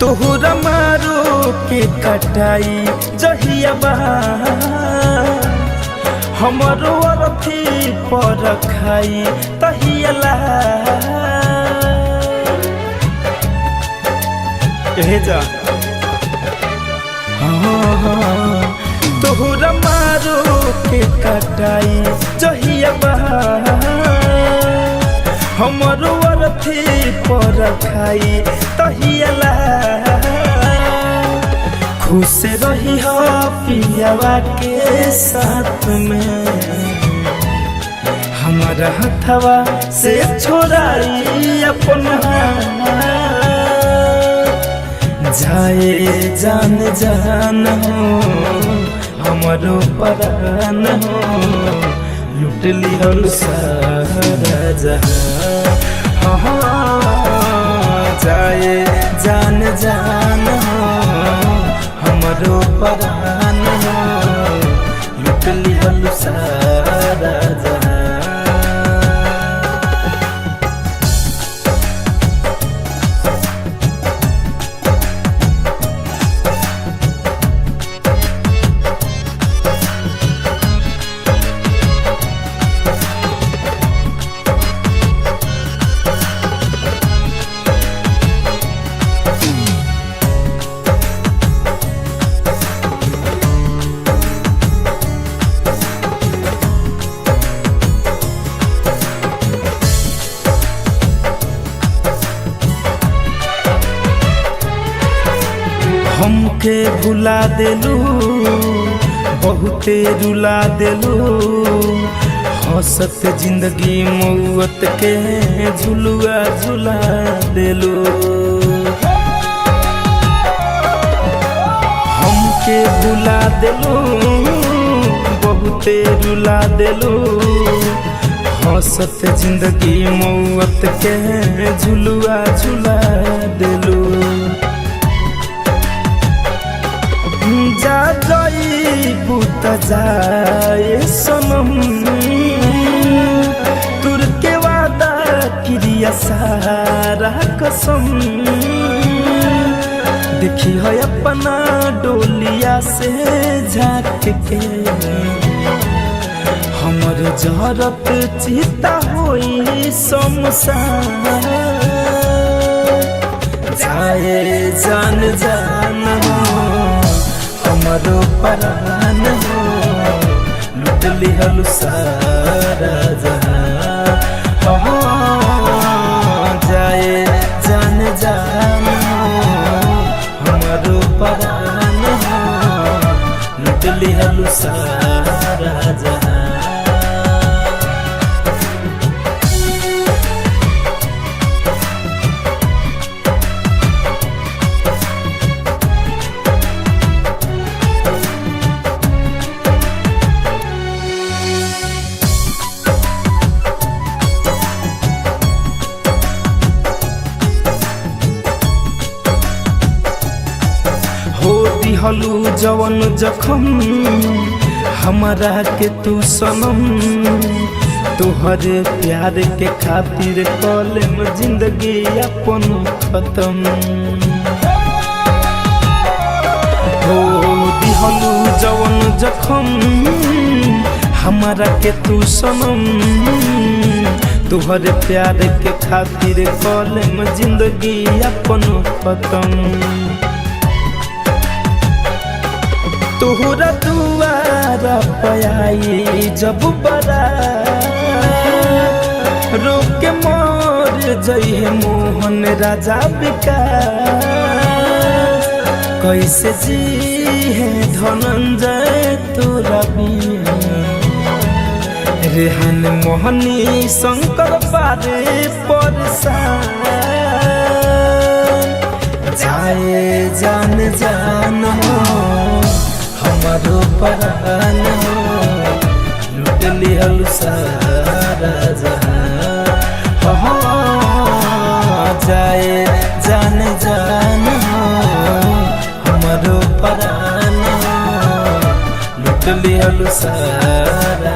तोहरा मारो के कटाई जहिया हमारो अरथी पर खाई तहियला जा तोहरा मारो के कटाई जहिया हमारो अरथी पर खाई तहियला खुश रही हो पियावा के साथ में हमारा हथवा से छोड़ाई अपना जाए जान जान हो हमारो परान हो लुट लिहल सारा जहां जाए जान जान हो हमारो परान हो लुट लिहल सारा जहां। हमके भुला देलू बहुते रुला देलू हंसत जिंदगी मौत के झुलुआ झुला देलू हमके भुला देलू बहुते रुला देलू हंसत जिंदगी मौत के झुलुआ झुला देलू जा जाई बुत जाए सनम तुर के वादा क्रिया सारा कसम देखी है अपना डोलिया से झाँक के हमर जहरत चिता होई शमशान जाए जान जान हो हमारो परान हो लुट लिहल सारा जहां जाए जान जान हो हमारो परान हो लुट लिहल सारा जहां। हलू जवन जखम हमारा के तू सनम तोहरे प्यार के खातिर कलम जिंदगी अपन खत्म हो दिहलू जवन जखम हमारा के तू सनम तोहरे प्यार के खातिर कलम जिंदगी अपन खत्म तोहरा दुआरा पयाई जब बड़ा रोक मोर जइहे मोहन राजा विकास कैसे जी है धनंजय तोरा बिना रेहान मोहनी शंकर पारे परसान जाए जान जान हो हमारो परान हो लुट लिहल सारा जहां जाए जान जान हो हमारो परान हो लुट लिहल सारा